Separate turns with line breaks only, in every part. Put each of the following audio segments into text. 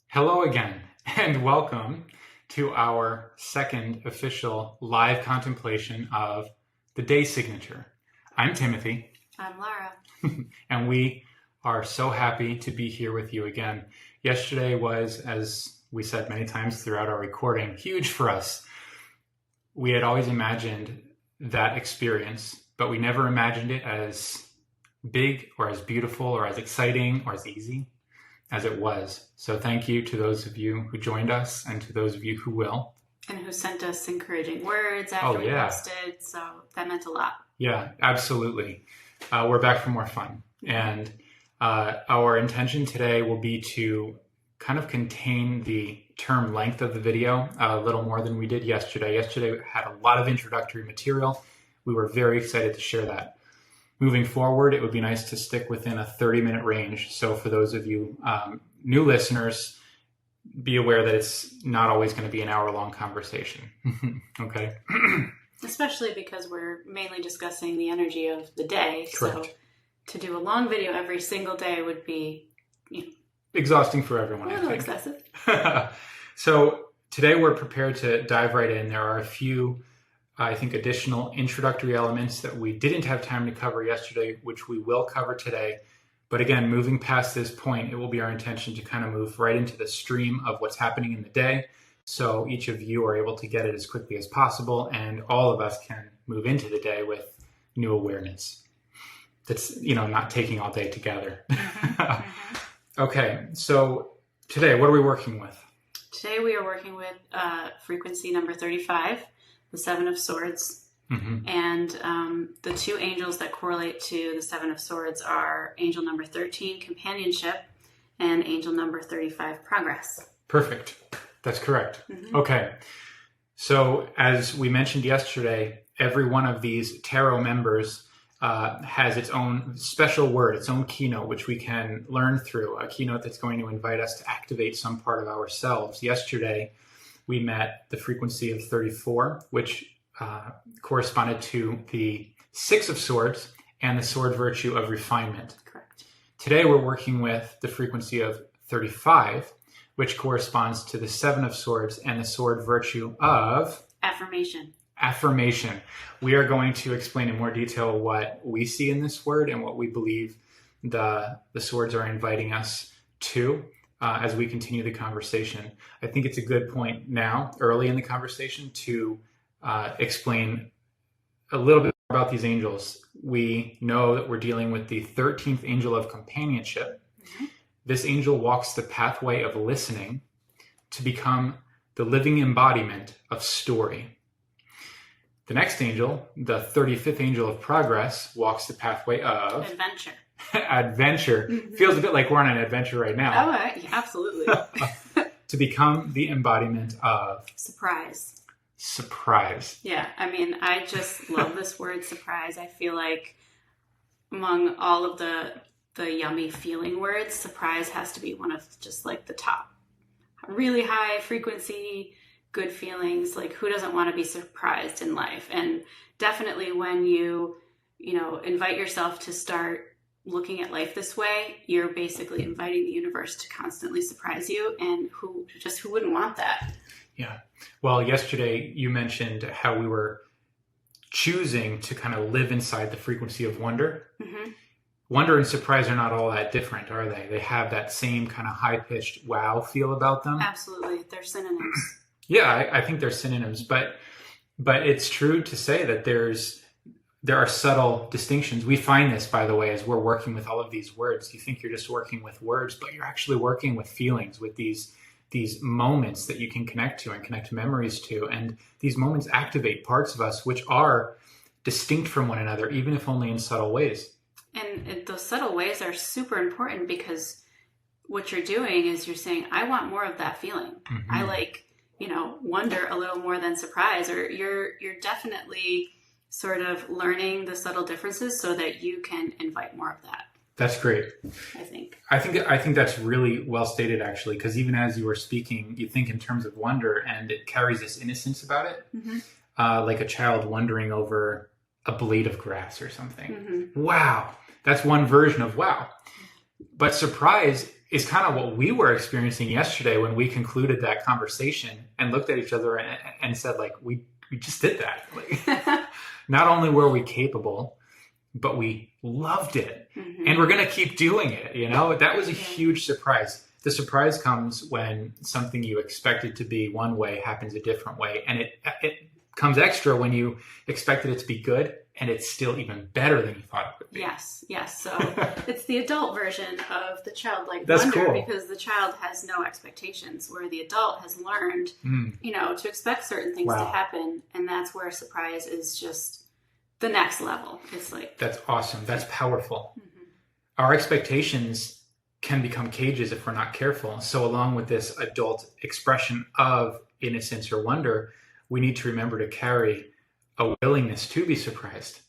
Hello again, and welcome to our second official live contemplation of the day signature. I'm Timothy.
I'm Lara.
And we are so happy to be here with you again. Yesterday was, as we said many times throughout our recording, huge for us. We had always imagined that experience, but we never imagined it as big or as beautiful or as exciting or as easy as it was. So thank you to those of you who joined us and to those of you who will.
And who sent us encouraging words after we posted. So that meant a lot.
Yeah, absolutely. We're back for more fun. And our intention today will be to kind of contain the term length of the video a little more than we did yesterday. Yesterday had a lot of introductory material. We were very excited to share that. Moving forward, it would be nice to stick within a 30-minute range. So for those of you new listeners, be aware that it's not always going to be an hour-long conversation. Okay?
Especially because we're mainly discussing the energy of the day.
Correct.
So to do a long video every single day would be
exhausting for everyone,
a little excessive.
So today we're prepared to dive right in. There are a few additional introductory elements that we didn't have time to cover yesterday, which we will cover today. But again, moving past this point, it will be our intention to kind of move right into the stream of what's happening in the day. So each of you are able to get it as quickly as possible, and all of us can move into the day with new awareness. That's, not taking all day together. Okay, so today, what are we working with?
Today we are working with frequency number 35. The Seven of Swords. Mm-hmm. And the two angels that correlate to the Seven of Swords are angel number 13, Companionship, and angel number 35, Progress.
Perfect. That's correct. Mm-hmm. Okay. So as we mentioned yesterday, every one of these tarot members has its own special word, its own keynote, which we can learn through, a keynote that's going to invite us to activate some part of ourselves. Yesterday, we met the frequency of 34, which corresponded to the Six of Swords and the sword virtue of refinement.
Correct.
Today we're working with the frequency of 35, which corresponds to the Seven of Swords and the sword virtue of...
Affirmation.
Affirmation. We are going to explain in more detail what we see in this word and what we believe the swords are inviting us to. As we continue the conversation. I think it's a good point now, early in the conversation, to explain a little bit about these angels. We know that we're dealing with the 13th angel of companionship. Mm-hmm. This angel walks the pathway of listening to become the living embodiment of story. The next angel, the 35th angel of progress, walks the pathway of...
adventure.
Adventure. Mm-hmm. Feels a bit like we're on an adventure right now.
Oh, absolutely.
To become the embodiment of...
surprise.
Surprise.
Yeah, I just love this word, surprise. I feel like among all of the yummy feeling words, surprise has to be one of just like the top. Really high frequency, good feelings. Like, who doesn't want to be surprised in life? And definitely when you invite yourself to start looking at life this way, you're basically inviting the universe to constantly surprise you, and who wouldn't want that?
Yeah. Well, yesterday you mentioned how we were choosing to kind of live inside the frequency of wonder. Mm-hmm. Wonder and surprise are not all that different, are they? They have that same kind of high-pitched wow feel about them.
Absolutely. They're synonyms.
Yeah, I think they're synonyms, but it's true to say that there are subtle distinctions. We find this, by the way, as we're working with all of these words. You think you're just working with words, but you're actually working with feelings, with these moments that you can connect to and connect memories to. And these moments activate parts of us which are distinct from one another, even if only in subtle ways.
And those subtle ways are super important, because what you're doing is you're saying, I want more of that feeling. Mm-hmm. I like, wonder a little more than surprise, or you're definitely sort of learning the subtle differences so that you can invite more of that.
That's great.
I
think that's really well stated, actually, because even as you were speaking, you think in terms of wonder, and it carries this innocence about it, mm-hmm. Like a child wondering over a blade of grass or something. Mm-hmm. Wow. That's one version of wow. But surprise is kind of what we were experiencing yesterday when we concluded that conversation and looked at each other and said, like, we just did that. Like, not only were we capable, but we loved it. And we're going to keep doing it. You know, that was a huge surprise. The surprise comes when something you expected to be one way happens a different way. And it comes extra when you expected it to be good and it's still even better than you thought it would be.
Yes. So it's the adult version of the childlike
That's
wonder,
cool.
because the child has no expectations, where the adult has learned, to expect certain things to happen. And that's where surprise is just the next level. It's like,
that's awesome. That's powerful. Our expectations can become cages if we're not careful. So along with this adult expression of innocence or wonder, we need to remember to carry a willingness to be surprised.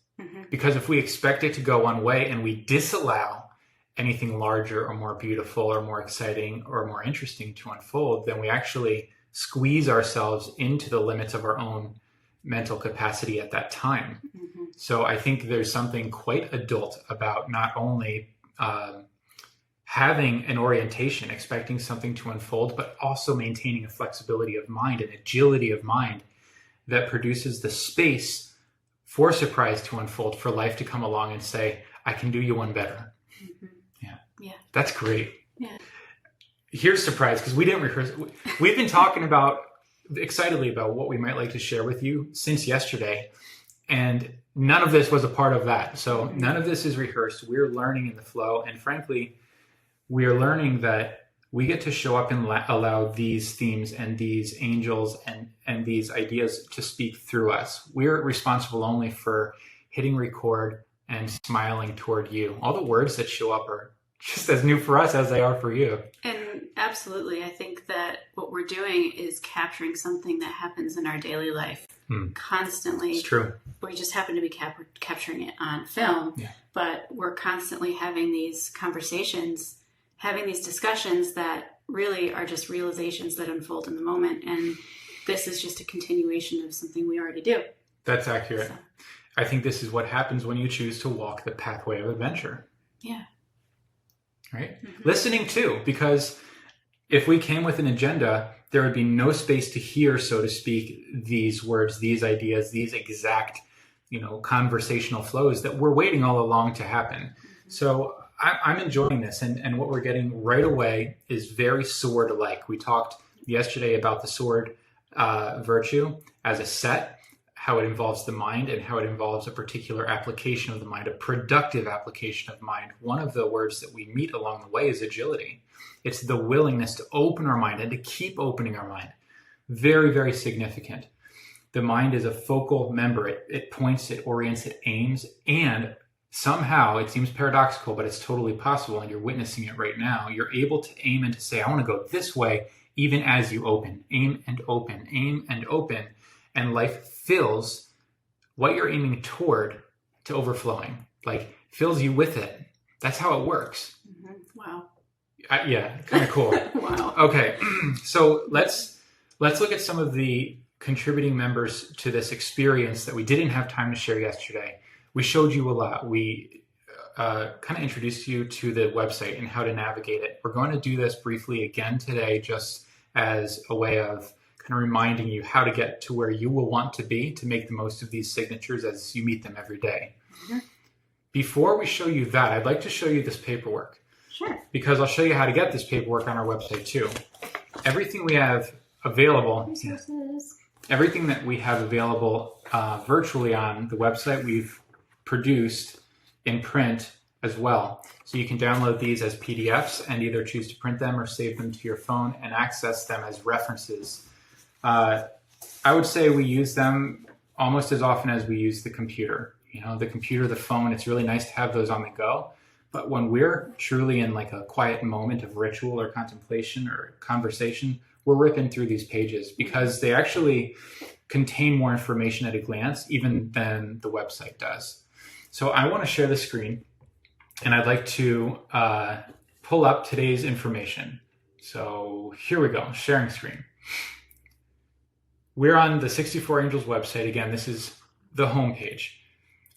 Because if we expect it to go one way and we disallow anything larger or more beautiful or more exciting or more interesting to unfold, then we actually squeeze ourselves into the limits of our own mental capacity at that time. So I think there's something quite adult about not only having an orientation, expecting something to unfold, but also maintaining a flexibility of mind and agility of mind that produces the space for surprise to unfold, for life to come along and say, I can do you one better. Yeah. That's great.
Yeah.
Here's surprise, because we didn't rehearse. We've been talking excitedly about what we might like to share with you since yesterday. And none of this was a part of that. So none of this is rehearsed. We're learning in the flow. And frankly, we are learning that we get to show up and allow these themes and these angels and these ideas to speak through us. We're responsible only for hitting record and smiling toward you. All the words that show up are just as new for us as they are for you.
And absolutely, I think that what we're doing is capturing something that happens in our daily life constantly.
It's true.
We just happen to be capturing it on film, but we're constantly having these conversations, having these discussions that really are just realizations that unfold in the moment. And this is just a continuation of something we already do.
That's accurate. So. I think this is what happens when you choose to walk the pathway of adventure.
Yeah.
Right? Listening too, because if we came with an agenda, there would be no space to hear, so to speak, these words, these ideas, these exact, conversational flows that we're waiting all along to happen. So I'm enjoying this. And what we're getting right away is very sword-like. We talked yesterday about the sword virtue as a set, how it involves the mind and how it involves a particular application of the mind, a productive application of mind. One of the words that we meet along the way is agility. It's the willingness to open our mind and to keep opening our mind. Very, very significant. The mind is a focal member. It points, it orients, it aims, and somehow, it seems paradoxical, but it's totally possible, and you're witnessing it right now. You're able to aim and to say, I want to go this way, even as you open. Aim and open, aim and open. And life fills what you're aiming toward to overflowing. Like, fills you with it. That's how it works.
Wow.
Yeah, kind of cool.
Wow.
Okay, so let's look at some of the contributing members to this experience that we didn't have time to share yesterday. We showed you a lot. We kind of introduced you to the website and how to navigate it. We're going to do this briefly again today, just as a way of kind of reminding you how to get to where you will want to be to make the most of these signatures as you meet them every day. Before we show you that, I'd like to show you this paperwork.
Sure.
Because I'll show you how to get this paperwork on our website too. Everything we have available, everything that we have available virtually on the website, we've produced in print as well. So you can download these as PDFs and either choose to print them or save them to your phone and access them as references. I would say we use them almost as often as we use the computer. The computer, the phone, it's really nice to have those on the go. But when we're truly in like a quiet moment of ritual or contemplation or conversation, we're ripping through these pages because they actually contain more information at a glance even than the website does. So I want to share the screen and I'd like to pull up today's information. So here we go, sharing screen. We're on the 64 Angels website. Again, this is the homepage.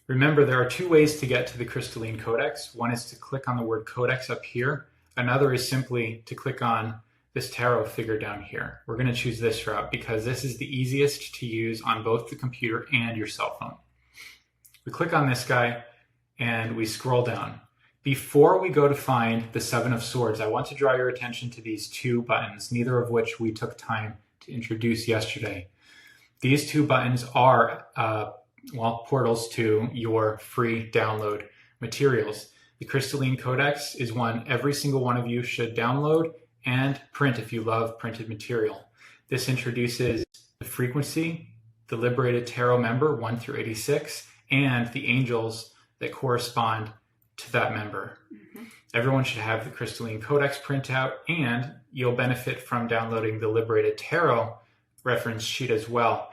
Remember, there are two ways to get to the Crystalline Codex. One is to click on the word Codex up here Another is simply to click on this tarot figure down here. We're going to choose this route because this is the easiest to use on both the computer and your cell phone. We click on this guy and we scroll down. Before we go to find the Seven of Swords, I want to draw your attention to these two buttons, neither of which we took time to introduce yesterday. These two buttons are portals to your free download materials. The Crystalline Codex is one every single one of you should download and print if you love printed material. This introduces the frequency, the Liberated Tarot member 1 through 86, and the angels that correspond to that member. Mm-hmm. Everyone should have the Crystalline Codex printout, and you'll benefit from downloading the Liberated Tarot reference sheet as well.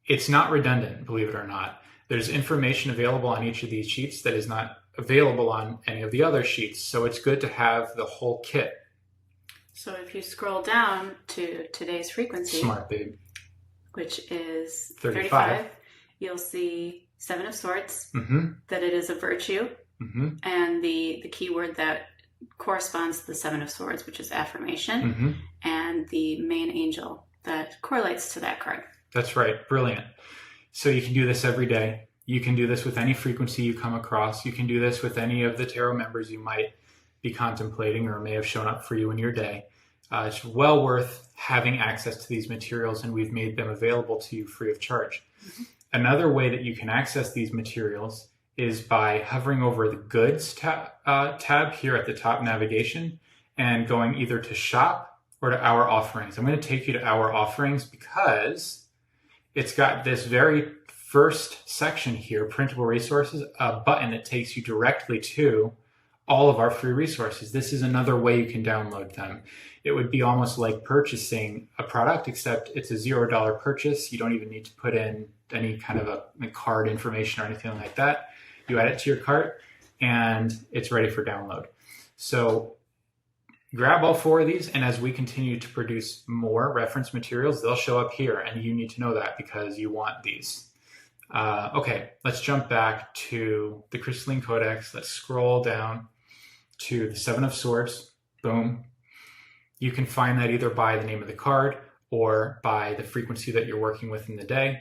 It's not redundant, believe it or not. There's information available on each of these sheets that is not available on any of the other sheets, so it's good to have the whole kit.
So if you scroll down to today's frequency,
smart babe,
which is
35,
you'll see Seven of Swords,
mm-hmm.
that it is a virtue,
mm-hmm.
and the keyword that corresponds to the Seven of Swords, which is affirmation,
mm-hmm.
and the main angel that correlates to that card.
That's right. Brilliant. So you can do this every day. You can do this with any frequency you come across. You can do this with any of the tarot members you might be contemplating or may have shown up for you in your day. It's well worth having access to these materials, and we've made them available to you free of charge. Mm-hmm. Another way that you can access these materials is by hovering over the Goods tab here at the top navigation and going either to Shop or to Our Offerings. I'm going to take you to Our Offerings because it's got this very first section here, Printable Resources, a button that takes you directly to all of our free resources. This is another way you can download them. It would be almost like purchasing a product, except it's a $0 purchase. You don't even need to put in any kind of a card information or anything like that. You add it to your cart and it's ready for download. So grab all four of these, and as we continue to produce more reference materials, they'll show up here, and you need to know that because you want these. Okay, let's jump back to the Crystalline Codex. Let's scroll down to the Seven of Swords. Boom. You can find that either by the name of the card or by the frequency that you're working with in the day.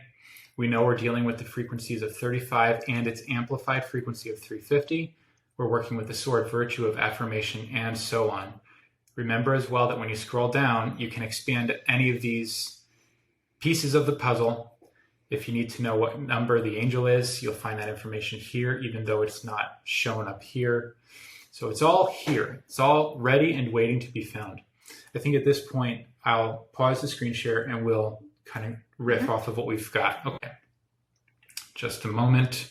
We know we're dealing with the frequencies of 35 and its amplified frequency of 350. We're working with the sword virtue of affirmation and so on. Remember as well that when you scroll down, you can expand any of these pieces of the puzzle. If you need to know what number the angel is, you'll find that information here, even though it's not shown up here. So it's all here. It's all ready and waiting to be found. I think at this point, I'll pause the screen share and we'll kind of riff off of what we've got. Okay. Just a moment.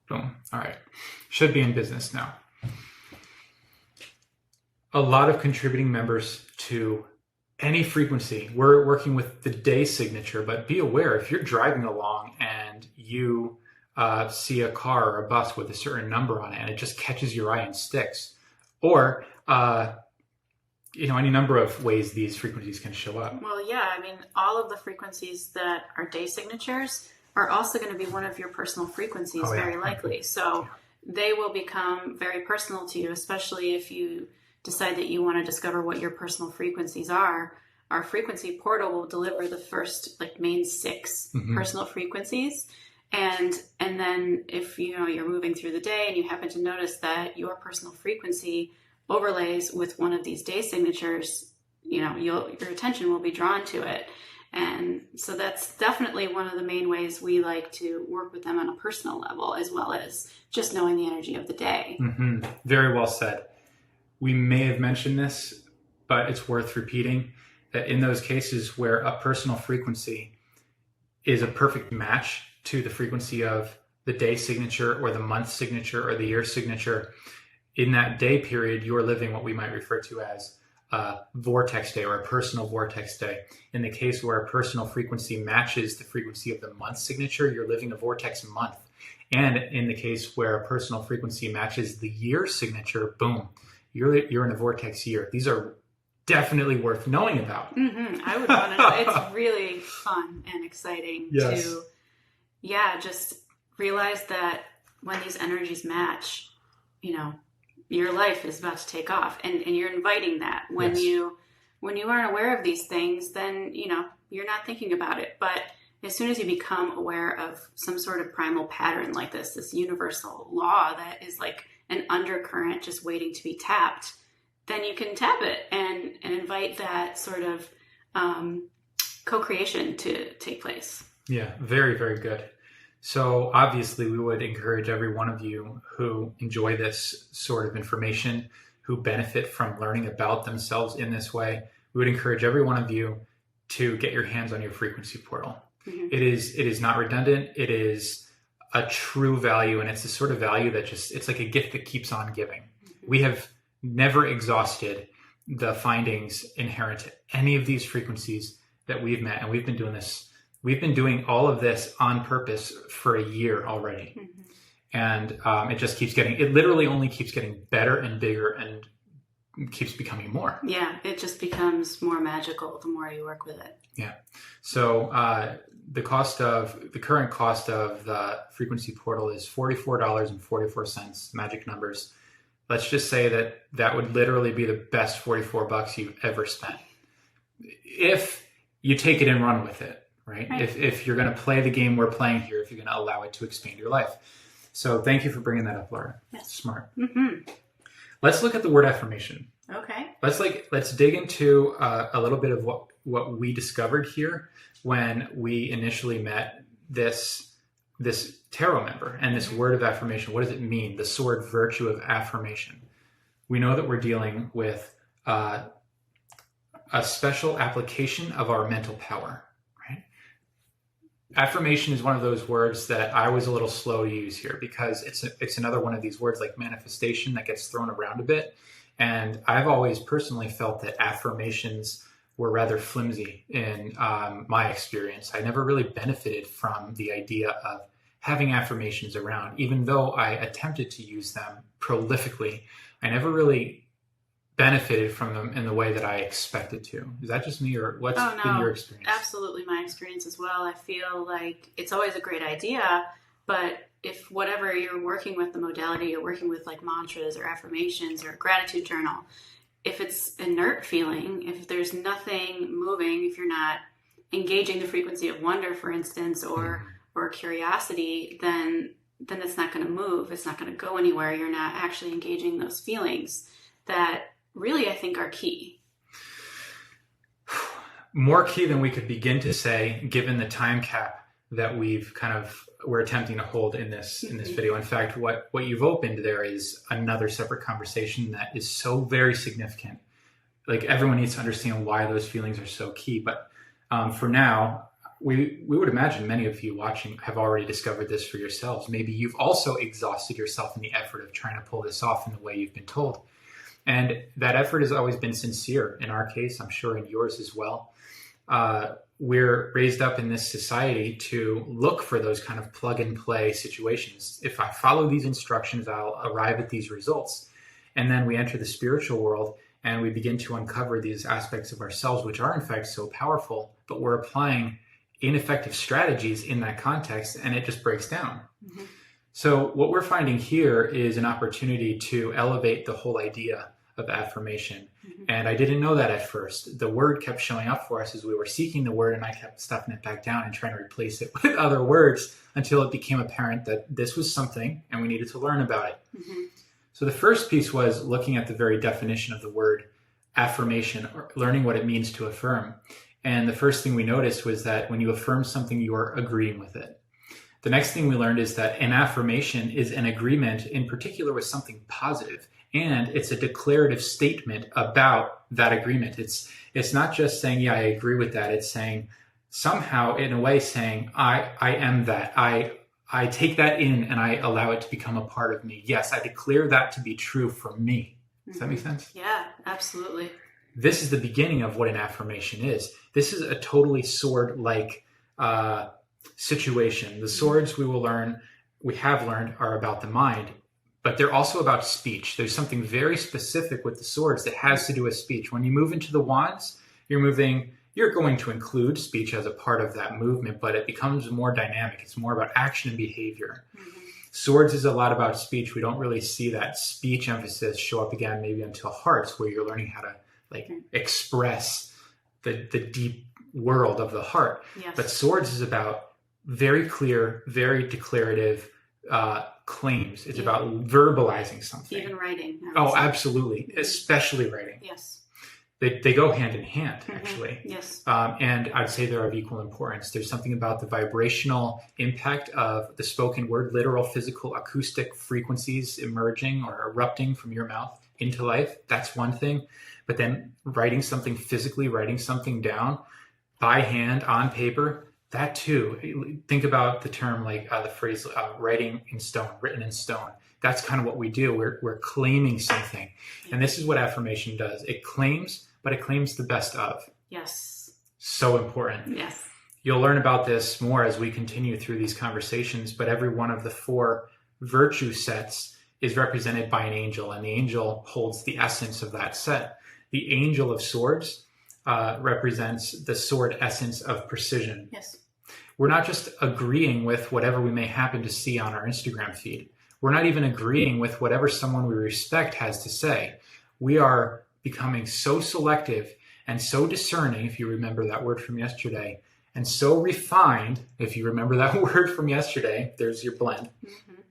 Boom. All right. Should be in business now. A lot of contributing members to any frequency. We're working with the day signature, but be aware if you're driving along and you see a car or a bus with a certain number on it and it just catches your eye and sticks, or any number of ways these frequencies can show up.
Well, yeah, I mean, all of the frequencies that are day signatures are also going to be one of your personal frequencies, very likely. So they will become very personal to you, especially if you decide that you want to discover what your personal frequencies are. Our frequency portal will deliver the first main 6 personal frequencies. And then if you're moving through the day and you happen to notice that your personal frequency overlays with one of these day signatures, your attention will be drawn to it. And so that's definitely one of the main ways we like to work with them on a personal level, as well as just knowing the energy of the day. Mm-hmm.
Very well said. We may have mentioned this, but it's worth repeating that in those cases where a personal frequency is a perfect match to the frequency of the day signature or the month signature or the year signature, in that day period, you're living what we might refer to as a vortex day or a personal vortex day. In the case where a personal frequency matches the frequency of the month signature, you're living a vortex month. And in the case where a personal frequency matches the year signature, boom, you're in a vortex year. These are definitely worth knowing about.
Mm-hmm. I would want to know. It's really fun and exciting to, just realize that when these energies match, your life is about to take off, and you're inviting that. When
Yes.
you aren't aware of these things, then you're not thinking about it. But as soon as you become aware of some sort of primal pattern like this universal law that is like an undercurrent just waiting to be tapped, then you can tap it and invite that sort of co-creation to take place.
Yeah, very, very good. So obviously we would encourage every one of you who enjoy this sort of information, who benefit from learning about themselves in this way, we would encourage every one of you to get your hands on your frequency portal.
Mm-hmm.
It is not redundant. It is a true value, and it's the sort of value that it's like a gift that keeps on giving.
Mm-hmm.
We have never exhausted the findings inherent to any of these frequencies that we've met, and we've been doing all of this on purpose for a year already.
Mm-hmm.
And it just keeps it literally only keeps getting better and bigger and keeps becoming more.
Yeah, it just becomes more magical the more you work with it.
Yeah. So the current cost of the frequency portal is $44.44, magic numbers. Let's just say that would literally be the best $44 you've ever spent. If you take it and run with it, right? If you're going to play the game we're playing here, if you're going to allow it to expand your life. So thank you for bringing that up, Laura.
Yes.
Smart.
Mm-hmm.
Let's look at the word affirmation.
Okay.
Let's dig into a little bit of what we discovered here when we initially met this tarot member and this word of affirmation. What does it mean? The sword virtue of affirmation. We know that we're dealing with a special application of our mental power, right? Affirmation is one of those words that I was a little slow to use here because it's another one of these words like manifestation that gets thrown around a bit. And I've always personally felt that affirmations were rather flimsy in my experience. I never really benefited from the idea of having affirmations around. Even though I attempted to use them prolifically, I never really benefited from them in the way that I expected to. Is that just me, or what's been your experience?
Absolutely my experience as well. I feel like it's always a great idea, but if whatever you're working with, the modality you're working with, like mantras or affirmations or a gratitude journal, if it's inert feeling, if there's nothing moving, if you're not engaging the frequency of wonder, for instance, or curiosity, then it's not going to move. It's not going to go anywhere. You're not actually engaging those feelings that really, I think, are key.
More key than we could begin to say, given the time cap that we're attempting to hold in this video. In fact, what you've opened there is another separate conversation that is so very significant. Like, everyone needs to understand why those feelings are so key. But for now, we would imagine many of you watching have already discovered this for yourselves. Maybe you've also exhausted yourself in the effort of trying to pull this off in the way you've been told. And that effort has always been sincere. In our case, I'm sure in yours as well. We're raised up in this society to look for those kind of plug and play situations. If I follow these instructions, I'll arrive at these results. And then we enter the spiritual world and we begin to uncover these aspects of ourselves, which are in fact so powerful, but we're applying ineffective strategies in that context, and it just breaks down. Mm-hmm. So what we're finding here is an opportunity to elevate the whole idea of affirmation. Mm-hmm. And I didn't know that at first. The word kept showing up for us as we were seeking the word, and I kept stuffing it back down and trying to replace it with other words until it became apparent that this was something and we needed to learn about it. Mm-hmm. So the first piece was looking at the very definition of the word affirmation, or learning what it means to affirm. And the first thing we noticed was that when you affirm something, you're agreeing with it. The next thing we learned is that an affirmation is an agreement in particular with something positive, and it's a declarative statement about that agreement. It's not just saying, yeah, I agree with that. It's saying somehow, in a way, saying, I am that. I take that in and I allow it to become a part of me. Yes, I declare that to be true for me. Does that make sense?
Yeah, absolutely.
This is the beginning of what an affirmation is. This is a totally sword-like situation. The swords we have learned are about the mind, but they're also about speech. There's something very specific with the swords that has to do with speech. When you move into the wands, you're going to include speech as a part of that movement, but it becomes more dynamic. It's more about action and behavior. Mm-hmm. Swords is a lot about speech. We don't really see that speech emphasis show up again maybe until Hearts, where you're learning how to like express the deep world of the heart.
Yes.
But Swords is about very clear, very declarative claims. It's about verbalizing something.
Even writing.
Oh, absolutely. Especially writing.
Yes.
They go hand in hand, actually.
Yes.
And I'd say they're of equal importance. There's something about the vibrational impact of the spoken word, literal, physical, acoustic frequencies emerging or erupting from your mouth into life. That's one thing. But then writing something physically, writing something down by hand on paper, that too. Think about the term, like the phrase writing in stone, written in stone. That's kind of what we do. We're claiming something. And this is what affirmation does. It claims, but it claims the best of.
Yes.
So important.
Yes.
You'll learn about this more as we continue through these conversations, but every one of the 4 virtue sets is represented by an angel, and the angel holds the essence of that set. The Angel of Swords represents the sword essence of precision.
Yes.
We're not just agreeing with whatever we may happen to see on our Instagram feed. We're not even agreeing with whatever someone we respect has to say. We are becoming so selective and so discerning, if you remember that word from yesterday, and so refined, if you remember that word from yesterday, there's your blend. Mm-hmm.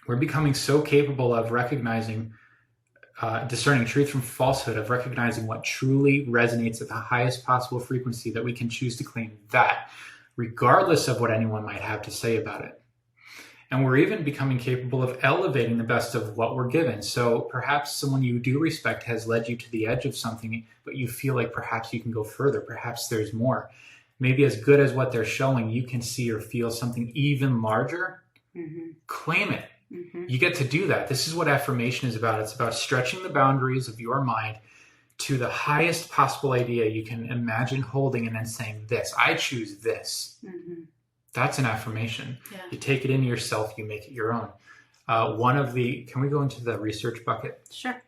We're becoming so capable of recognizing, discerning truth from falsehood, of recognizing what truly resonates at the highest possible frequency, that we can choose to claim that, regardless of what anyone might have to say about it. And we're even becoming capable of elevating the best of what we're given. So perhaps someone you do respect has led you to the edge of something, but you feel like perhaps you can go further. Perhaps there's more. Maybe as good as what they're showing, you can see or feel something even larger. Mm-hmm. Claim it. Mm-hmm. You get to do that. This is what affirmation is about. It's about stretching the boundaries of your mind to the highest possible idea you can imagine holding, and then saying this, I choose this. Mm-hmm. That's an affirmation. Yeah. You take it into yourself, you make it your own. Can we go into the research bucket?
Sure.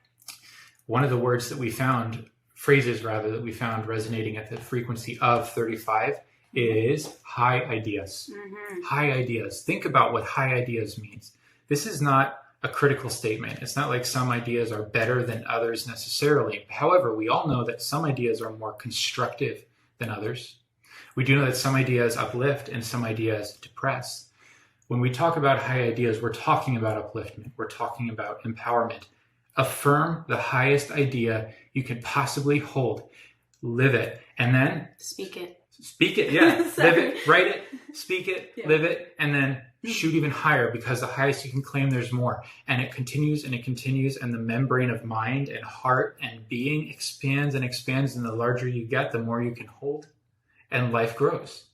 One of the words that we found, phrases rather, that we found resonating at the frequency of 35 is high ideas. Mm-hmm. High ideas. Think about what high ideas means. This is not a critical statement. It's not like some ideas are better than others necessarily. However, we all know that some ideas are more constructive than others. We do know that some ideas uplift and some ideas depress. When we talk about high ideas, we're talking about upliftment. We're talking about empowerment. Affirm the highest idea you could possibly hold. Live it. And then
speak it.
Speak it, yeah. Live it, write it, speak it, live it, and then shoot even higher, because the highest you can claim, there's more. And it continues and it continues, and the membrane of mind and heart and being expands and expands, and the larger you get, the more you can hold. And life grows.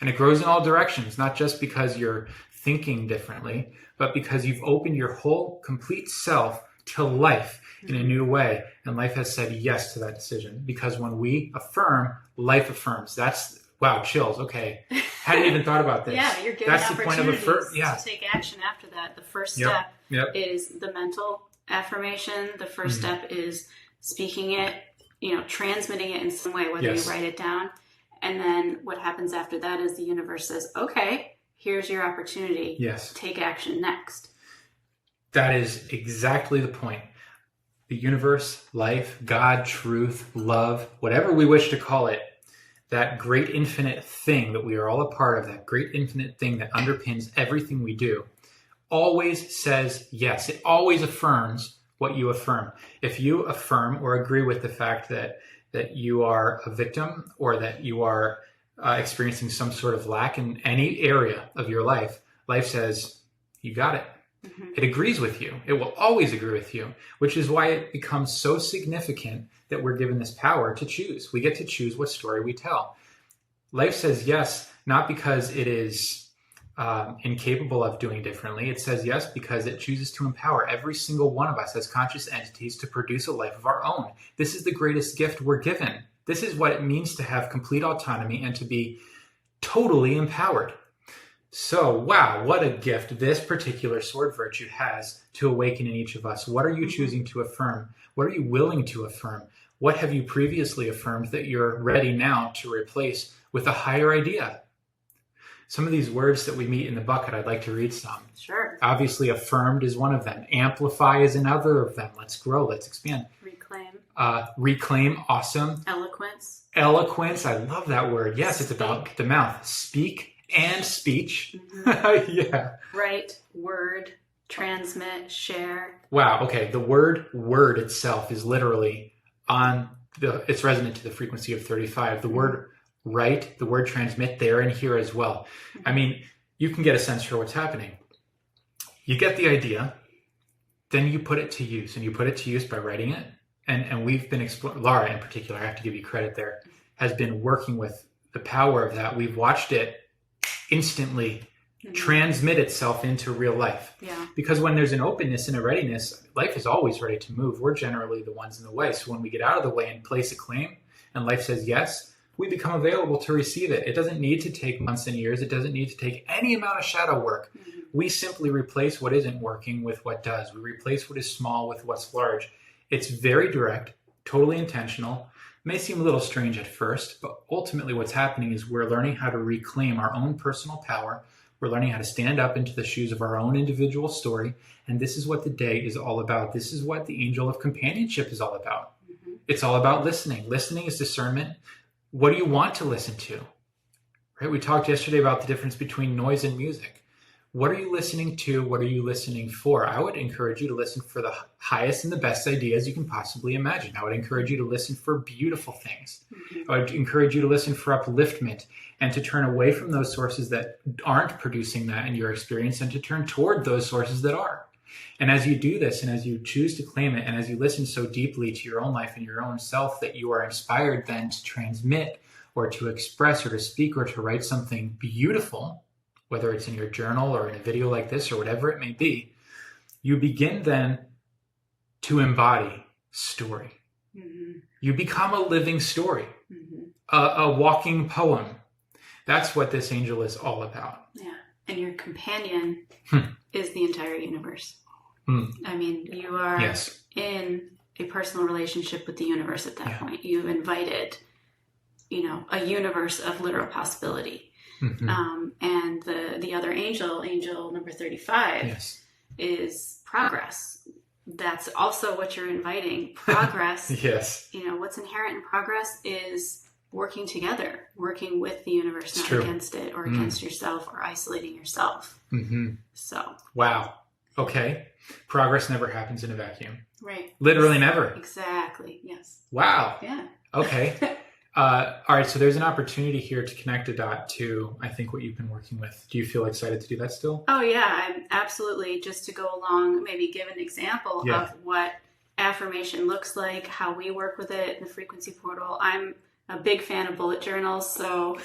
And it grows in all directions, not just because you're thinking differently, but because you've opened your whole complete self to life in a new way. And life has said yes to that decision. Because when we affirm, life affirms. That's, wow, chills. Okay. Hadn't even thought about this.
Yeah, you're giving
That's the point of
to take action after that. The first step is the mental affirmation. The first step is speaking it, transmitting it in some way, whether you write it down. And then what happens after that is the universe says, okay, here's your opportunity.
Yes.
Take action next.
That is exactly the point. The universe, life, God, truth, love, whatever we wish to call it, that great infinite thing that we are all a part of, that great infinite thing that underpins everything we do, always says yes. It always affirms what you affirm. If you affirm or agree with the fact that you are a victim, or that you are experiencing some sort of lack in any area of your life, life says, you got it. Mm-hmm. It agrees with you. It will always agree with you, which is why it becomes so significant that we're given this power to choose. We get to choose what story we tell. Life says yes, not because it is incapable of doing differently. It says yes because it chooses to empower every single one of us as conscious entities to produce a life of our own. This is the greatest gift we're given. This is what it means to have complete autonomy and to be totally empowered. So, wow, what a gift this particular sword virtue has to awaken in each of us. What are you choosing to affirm? What are you willing to affirm? What have you previously affirmed that you're ready now to replace with a higher idea? some of these words that we meet in the bucket, I'd like to read some.
Sure.
Obviously, affirmed is one of them. Amplify is another of them. Let's grow. Let's expand.
Reclaim.
Reclaim. Awesome.
Eloquence.
Eloquence. I love that word. Yes, it's about the mouth. Speak and speech. Mm-hmm. Yeah.
Write. Word. Transmit. Share.
Wow. Okay. The word itself is literally it's resonant to the frequency of 35. The word write, the word transmit, there and here as well. I mean, you can get a sense for what's happening. You get the idea, then you put it to use, and you put it to use by writing it. And we've been exploring, Laura in particular, I have to give you credit there, has been working with the power of that. We've watched it instantly transmit itself into real life.
Yeah.
Because when there's an openness and a readiness, life is always ready to move. We're generally the ones in the way. So when we get out of the way and place a claim and life says yes, we become available to receive it. It doesn't need to take months and years. It doesn't need to take any amount of shadow work. Mm-hmm. We simply replace what isn't working with what does. We replace what is small with what's large. It's very direct, totally intentional. It may seem a little strange at first, but ultimately what's happening is we're learning how to reclaim our own personal power. We're learning how to stand up into the shoes of our own individual story. And this is what the day is all about. This is what the Angel of Companionship is all about. Mm-hmm. It's all about listening. Listening is discernment. What do you want to listen to? Right? We talked yesterday about the difference between noise and music. What are you listening to? What are you listening for? I would encourage you to listen for the highest and the best ideas you can possibly imagine. I would encourage you to listen for beautiful things. Mm-hmm. I would encourage you to listen for upliftment and to turn away from those sources that aren't producing that in your experience and to turn toward those sources that are. And as you do this and as you choose to claim it and as you listen so deeply to your own life and your own self that you are inspired then to transmit or to express or to speak or to write something beautiful, whether it's in your journal or in a video like this or whatever it may be, you begin then to embody story. Mm-hmm. You become a living story, mm-hmm. a walking poem. That's what this angel is all about.
Yeah. And your companion is the entire universe. I mean, you are in a personal relationship with the universe at that point. You've invited, a universe of literal possibility. Mm-hmm. And the other angel number 35, is progress. That's also what you're inviting. Progress.
Yes.
What's inherent in progress is working together, working with the universe, not against it or against yourself or isolating yourself. Mm-hmm. So.
Wow. Okay. Progress never happens in a vacuum.
Right.
Literally never.
Exactly. Yes.
Wow.
Yeah.
Okay. All right. So there's an opportunity here to connect a dot to, I think, what you've been working with. Do you feel excited to do that still?
Oh, yeah. I'm absolutely. Just to go along, maybe give an example of what affirmation looks like, how we work with it in the frequency portal. I'm a big fan of bullet journals. So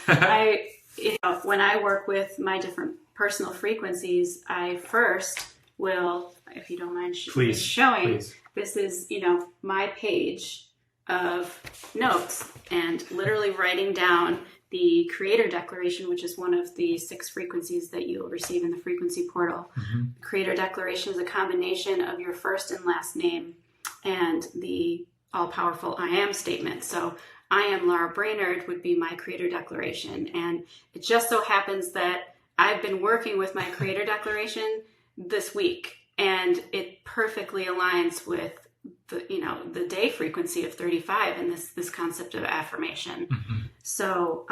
when I work with my different personal frequencies, I first will, if you don't mind showing, please. This is, my page of notes and literally writing down the Creator Declaration, which is one of the 6 frequencies that you'll receive in the frequency portal. Mm-hmm. Creator Declaration is a combination of your first and last name and the all-powerful I am statement. So I am Laura Brainerd would be my Creator Declaration. And it just so happens that I've been working with my Creator Declaration this week, and it perfectly aligns with the day frequency of 35 and this concept of affirmation. Mm-hmm. So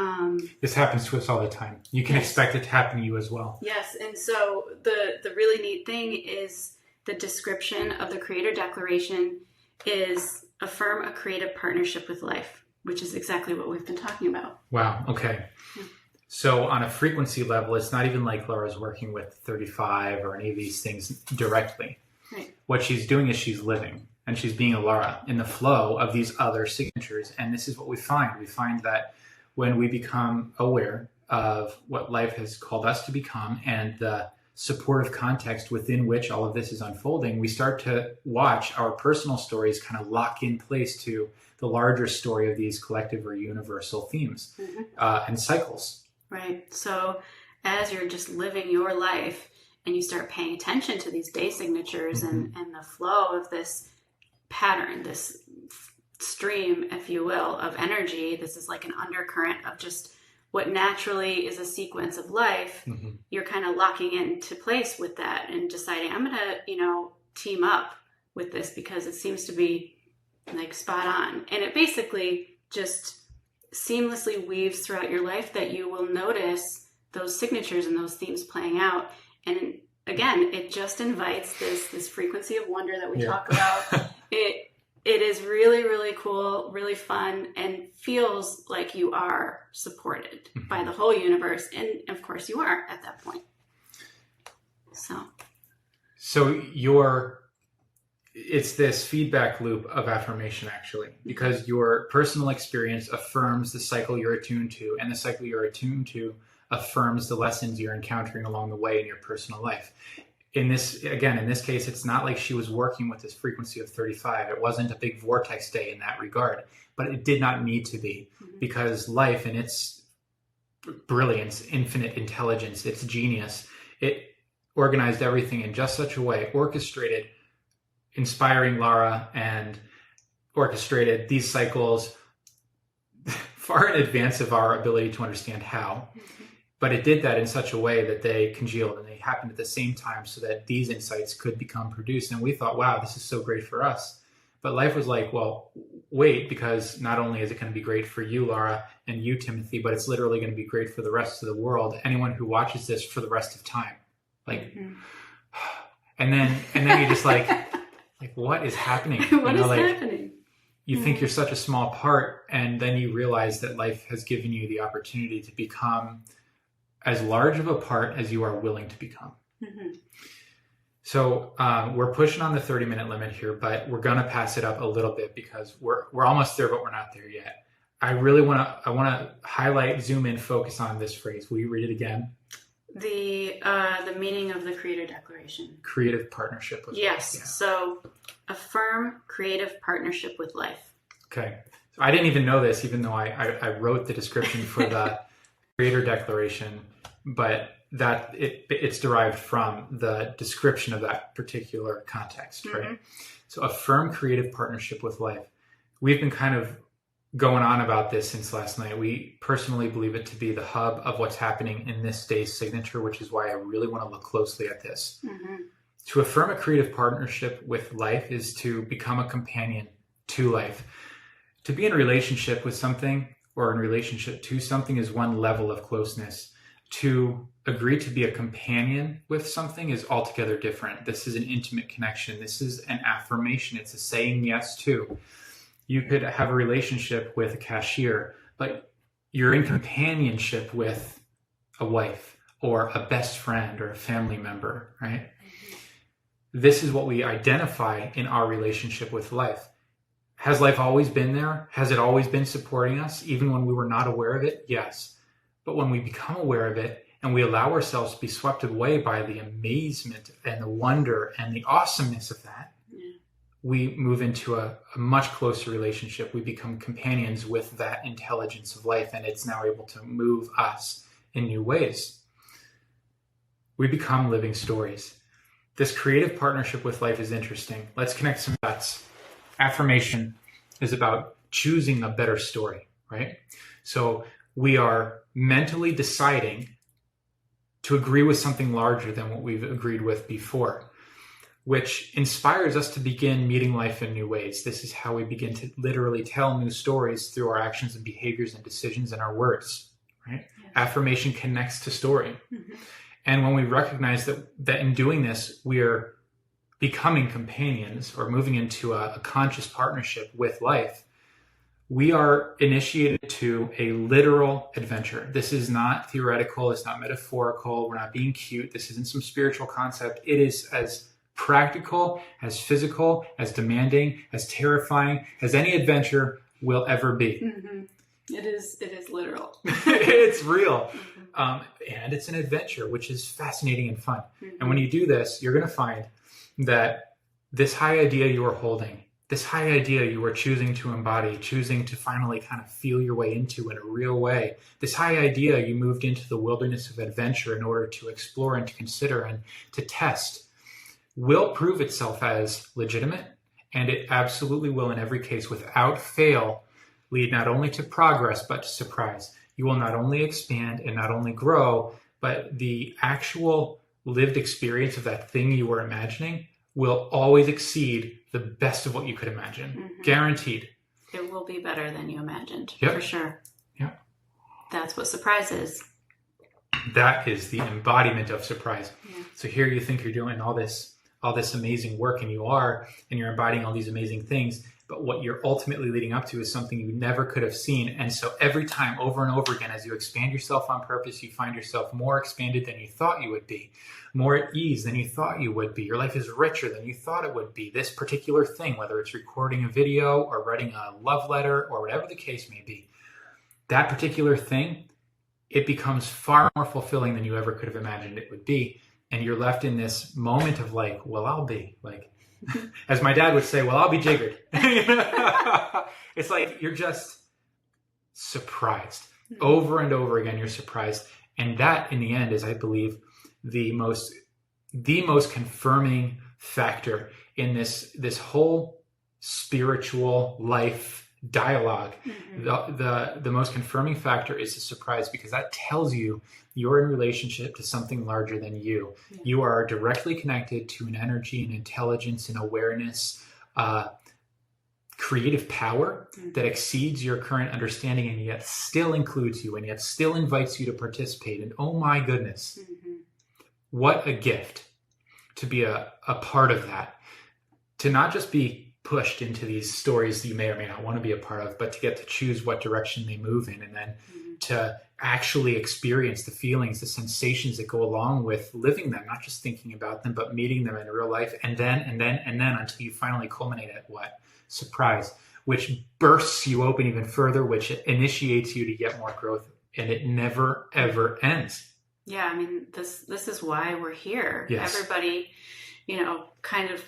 this happens to us all the time. You can expect it to happen to you as well.
Yes. And so the really neat thing is the description of the Creator Declaration is affirm a creative partnership with life, which is exactly what we've been talking about.
Wow. Okay. Yeah. So on a frequency level, it's not even like Laura's working with 35 or any of these things directly.
Right.
What she's doing is she's living and she's being a Laura in the flow of these other signatures. And this is what we find. We find that when we become aware of what life has called us to become and the supportive context within which all of this is unfolding, we start to watch our personal stories kind of lock in place to the larger story of these collective or universal themes and cycles.
Right. So as you're just living your life and you start paying attention to these day signatures and the flow of this pattern, this stream, if you will, of energy, this is like an undercurrent of just what naturally is a sequence of life, you're kind of locking into place with that and deciding, I'm going to, team up with this because it seems to be like spot on. And it basically just seamlessly weaves throughout your life that you will notice those signatures and those themes playing out. And again, it just invites this frequency of wonder that we talk about. It is really, really cool, really fun, and feels like you are supported by the whole universe. And of course you are at that point. So it's this feedback loop of affirmation, actually, because your personal experience affirms the cycle you're attuned to, and the cycle you're attuned to affirms the lessons you're encountering along the way in your personal life. In this case, it's not like she was working with this frequency of 35. It wasn't a big vortex day in that regard, but it did not need to be, because life in its brilliance, infinite intelligence, its genius, it organized everything in just such a way, orchestrated inspiring Lara and orchestrated these cycles far in advance of our ability to understand how. But it did that in such a way that they congealed and they happened at the same time so that these insights could become produced. And we thought, wow, this is so great for us. But life was like, well, wait, because not only is it going to be great for you, Lara, and you, Timothy, but it's literally going to be great for the rest of the world, anyone who watches this for the rest of time. Like, and then you're just like, what is happening? What is happening?
You think you're such a small part, and then you realize that life has given you the opportunity to become as large of a part as you are willing to become. So we're pushing on the 30-minute limit here, but we're going to pass it up a little bit because we're almost there, but we're not there yet. I want to highlight, zoom in, focus on this phrase. Will you read it again?
The meaning of the Creator Declaration.
Creative partnership with life.
Yes. Yeah. So affirm creative partnership with life.
Okay. So I didn't even know this, even though I wrote the description for the Creator Declaration, but that it's derived from the description of that particular context, right? So affirm creative partnership with life. We've been kind of going on about this since last night. We personally believe it to be the hub of what's happening in this day's signature, which is why I really want to look closely at this. To affirm a creative partnership with life is to become a companion to life. To be in a relationship with something or in relationship to something is one level of closeness. To agree to be a companion with something is altogether different. This is an intimate connection. This is an affirmation. It's a saying yes to. You could have a relationship with a cashier, but you're in companionship with a wife or a best friend or a family member, right? This is what we identify in our relationship with life. Has life always been there? Has it always been supporting us, even when we were not aware of it? Yes. But when we become aware of it and we allow ourselves to be swept away by the amazement and the wonder and the awesomeness of that, we move into a much closer relationship. We become companions with that intelligence of life, and it's now able to move us in new ways. We become living stories. This creative partnership with life is interesting. Let's connect some dots. Affirmation is about choosing a better story, right? So we are mentally deciding to agree with something larger than what we've agreed with before, which inspires us to begin meeting life in new ways. This is how we begin to literally tell new stories through our actions and behaviors and decisions and our words, right? Yes. Affirmation connects to story. And when we recognize that in doing this, we're becoming companions or moving into a conscious partnership with life, we are initiated to a literal adventure. This is not theoretical. It's not metaphorical. We're not being cute. This isn't some spiritual concept. It is as practical, as physical, as demanding, as terrifying as any adventure will ever be.
It is literal.
It's real. And it's an adventure, which is fascinating and fun. And when you do this, you're going to find that this high idea you are holding, this high idea you are choosing to embody, choosing to finally kind of feel your way into in a real way, this high idea you moved into the wilderness of adventure in order to explore and to consider and to test, will prove itself as legitimate, and it absolutely will in every case without fail lead not only to progress but to surprise. you will not only expand and not only grow, but the actual lived experience of that thing you were imagining will always exceed the best of what you could imagine.
Mm-hmm.
Guaranteed.
It will be better than you imagined,
Yep.
for sure.
Yep.
That's what surprise is.
That is the embodiment of surprise.
Yeah.
So here you think you're doing all this amazing work, and you are, and you're embodying all these amazing things, but what you're ultimately leading up to is something you never could have seen. And so every time, over and over again, as you expand yourself on purpose, you find yourself more expanded than you thought you would be, more at ease than you thought you would be. Your life is richer than you thought it would be. This particular thing, whether it's recording a video or writing a love letter or whatever the case may be, that particular thing, it becomes far more fulfilling than you ever could have imagined it would be. And you're left in this moment of like, well, I'll be like, as my dad would say, well, I'll be jiggered. It's like you're just surprised. Over and over again, you're surprised. And that, in the end, is, I believe, the most confirming factor in this whole spiritual life dialogue. Mm-hmm. The most confirming factor is the surprise, because that tells you you're in relationship to something larger than you. Yeah. You are directly connected to an energy and intelligence and awareness, creative power that exceeds your current understanding, and yet still includes you, and yet still invites you to participate. And oh my goodness, what a gift to be a part of that, to not just be pushed into these stories that you may or may not want to be a part of, but to get to choose what direction they move in, and then to actually experience the feelings, the sensations that go along with living them, not just thinking about them, but meeting them in real life, and then until you finally culminate at what? Surprise, which bursts you open even further, which initiates you to get more growth, and it never, ever ends.
Yeah, I mean, this is why we're here.
Yes.
Everybody, kind of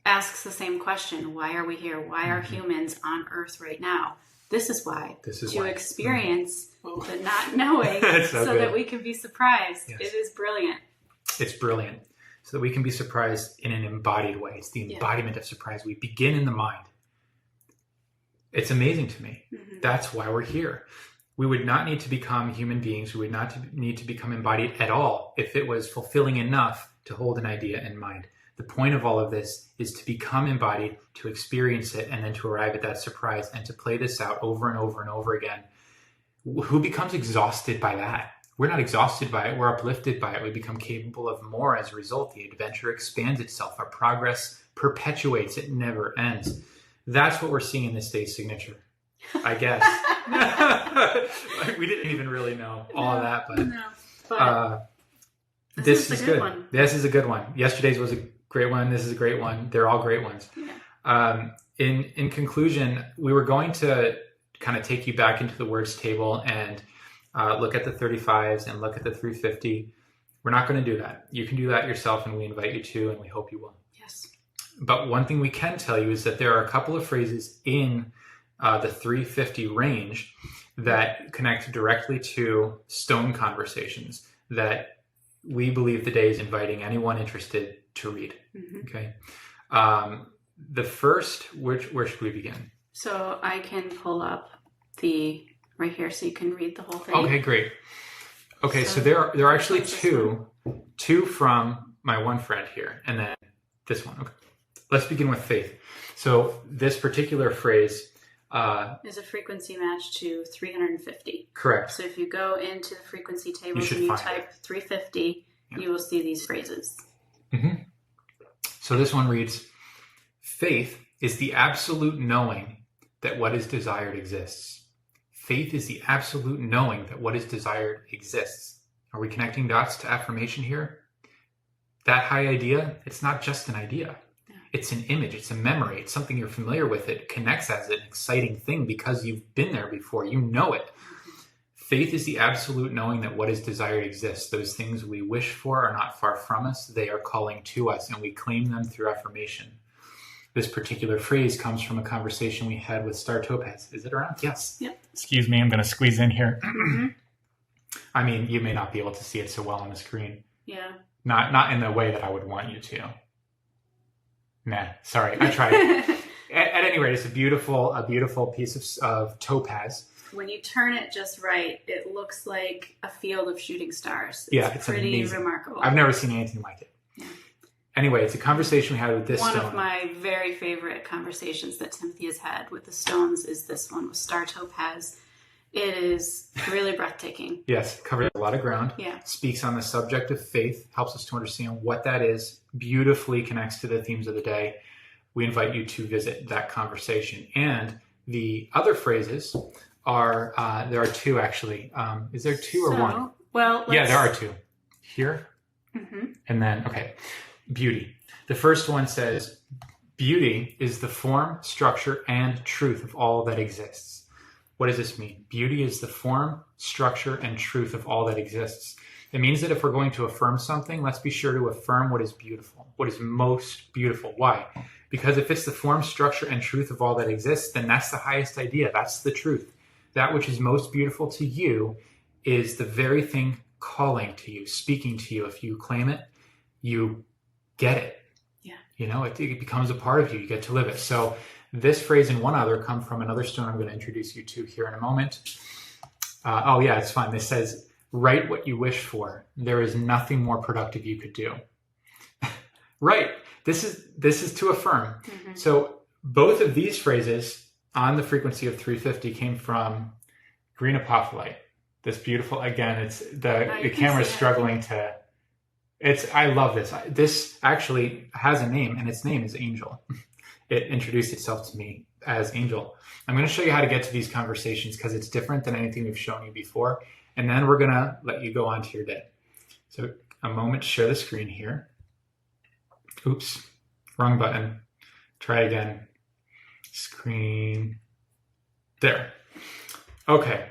asks the same question. Why are we here? Why are humans on Earth right now? This is why. To experience the not knowing so that we can be surprised. Yes. It is brilliant.
It's brilliant. So that we can be surprised in an embodied way. It's the embodiment of surprise. We begin in the mind. It's amazing to me. Mm-hmm. That's why we're here. We would not need to become human beings. We would not need to become embodied at all if it was fulfilling enough to hold an idea in mind. The point of all of this is to become embodied, to experience it, and then to arrive at that surprise, and to play this out over and over and over again. Who becomes exhausted by that? We're not exhausted by it. We're uplifted by it. We become capable of more as a result. The adventure expands itself. Our progress perpetuates. It never ends. That's what we're seeing in this day's signature, I guess. We didn't even really know all of that, but this is good. One. This is a good one. Yesterday's was a great one. This is a great one. They're all great ones. Yeah. In conclusion, we were going to kind of take you back into the words table and look at the 35s and look at the 350. We're not going to do that. You can do that yourself, and we invite you to, and we hope you will.
Yes.
But one thing we can tell you is that there are a couple of phrases in the 350 range that connect directly to stone conversations that we believe the day is inviting anyone interested to read. Mm-hmm. Okay. The first, where should we begin?
So I can pull up right here so you can read the whole thing.
Okay, great. Okay, so there are actually two from my one friend here, and then this one. Okay. Let's begin with faith. So this particular phrase
is a frequency match to 350.
Correct.
So if you go into the frequency tables and you type 350, you will see these phrases.
Mm-hmm. So this one reads, faith is the absolute knowing that what is desired exists. Faith is the absolute knowing that what is desired exists. Are we connecting dots to affirmation here? That high idea, it's not just an idea. It's an image, it's a memory, it's something you're familiar with. It connects as an exciting thing because you've been there before, you know it. Faith is the absolute knowing that what is desired exists. Those things we wish for are not far from us, they are calling to us, and we claim them through affirmation. This particular phrase comes from a conversation we had with Star Topaz. Is it around? Yes.
Yep.
Excuse me, I'm going to squeeze in here. Mm-hmm. I mean, you may not be able to see it so well on the screen.
Yeah.
Not in the way that I would want you to. Nah, sorry, I tried. At any rate, it's a beautiful piece of topaz.
when you turn it just right, it looks like a field of shooting stars.
It's
pretty
amazing.
remarkable.
I've never seen anything like it. Yeah. Anyway, it's a conversation we had with this
one
stone.
One of my very favorite conversations that Timothy has had with the stones is this one with star topaz. It is really breathtaking.
Yes, covers a lot of ground.
Yeah.
Speaks on the subject of faith, helps us to understand what that is, beautifully connects to the themes of the day. We invite you to visit that conversation. And the other phrases are, there are two actually. Is there two or one?
Well,
yeah, there are two. Here, and then, okay, beauty. The first one says, beauty is the form, structure, and truth of all that exists. What does this mean? Beauty is the form, structure, and truth of all that exists. It means that if we're going to affirm something, let's be sure to affirm what is beautiful, what is most beautiful. Why? Because if it's the form, structure, and truth of all that exists, then that's the highest idea. That's the truth. That which is most beautiful to you is the very thing calling to you, speaking to you. If you claim it, you get it.
Yeah.
You know, it becomes a part of you. You get to live it. So this phrase and one other come from another stone I'm going to introduce you to here in a moment. Oh yeah, it's fun. This says, write what you wish for. There is nothing more productive you could do. Right. This is to affirm. So both of these phrases on the frequency of 350 came from green apophyllite. This beautiful, again, it's the camera's struggling to, I love this. This actually has a name, and its name is Angel. It introduced itself to me as Angel. I'm going to show you how to get to these conversations because it's different than anything we've shown you before. And then we're going to let you go on to your day. So a moment to share the screen here. Oops, wrong button. Try again. Screen. There. Okay.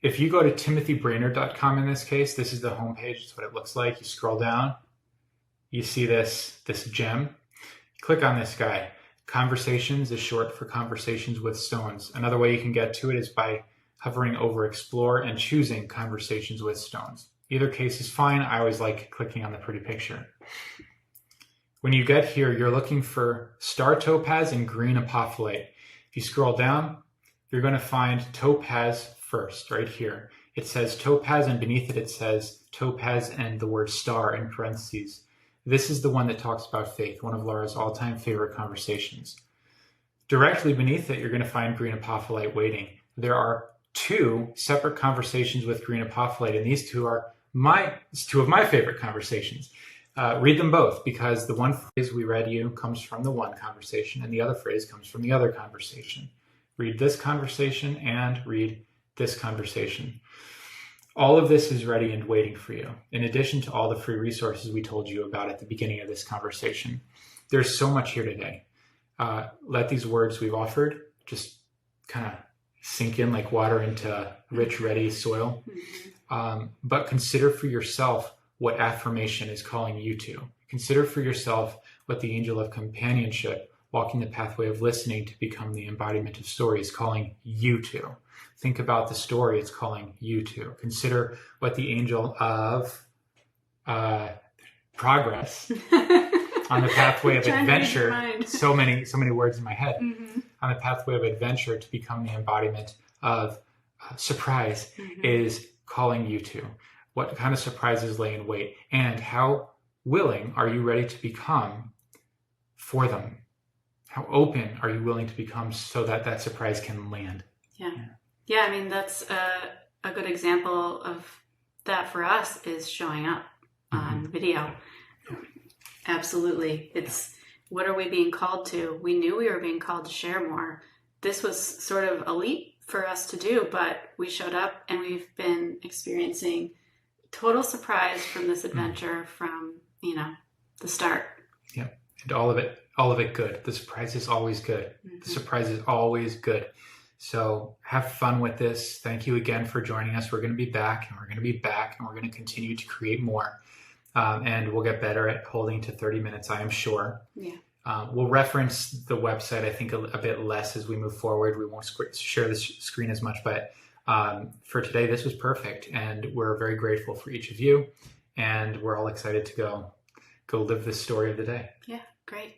If you go to timothybrainerd.com in this case, this is the homepage. It's what it looks like. You scroll down. You see this gem. Click on this guy. Conversations is short for Conversations with Stones. Another way you can get to it is by hovering over Explore and choosing Conversations with Stones. Either case is fine. I always like clicking on the pretty picture. When you get here, you're looking for star topaz and green apophyllite. If you scroll down, you're going to find topaz first, right here. It says topaz, and beneath it says topaz and the word star in parentheses. This is the one that talks about faith, one of Laura's all-time favorite conversations. Directly beneath it, you're going to find green apophyllite waiting. There are two separate conversations with green apophyllite, and these two are two of my favorite conversations. Read them both, because the one phrase we read you comes from the one conversation, and the other phrase comes from the other conversation. Read this conversation and read this conversation. All of this is ready and waiting for you, in addition to all the free resources we told you about at the beginning of this conversation. There's so much here today. Let these words we've offered just kind of sink in like water into rich, ready soil. But consider for yourself what affirmation is calling you to. Consider for yourself what the Angel of Companionship, walking the pathway of listening to become the embodiment of story, is calling you to. Think about the story it's calling you to. Consider what the Angel of Progress on the pathway of adventure. So many words in my head. On the pathway of adventure to become the embodiment of surprise is calling you to. What kind of surprises lay in wait, and how willing are you ready to become for them? How open are you willing to become so that that surprise can land?
Yeah, I mean, that's a good example of that for us is showing up on video. Absolutely. It's what are we being called to? We knew we were being called to share more. This was sort of a leap for us to do, but we showed up and we've been experiencing total surprise from this adventure from, the start.
Yeah. And all of it good. The surprise is always good. The surprise is always good. So have fun with this. Thank you again for joining us. We're going to be back, and we're going to be back, and we're going to continue to create more. And we'll get better at holding to 30 minutes, I am sure.
Yeah.
We'll reference the website, I think, a bit less as we move forward. We won't share the screen as much, but for today, this was perfect. And we're very grateful for each of you. And we're all excited to go live this story of the day.
Yeah, great.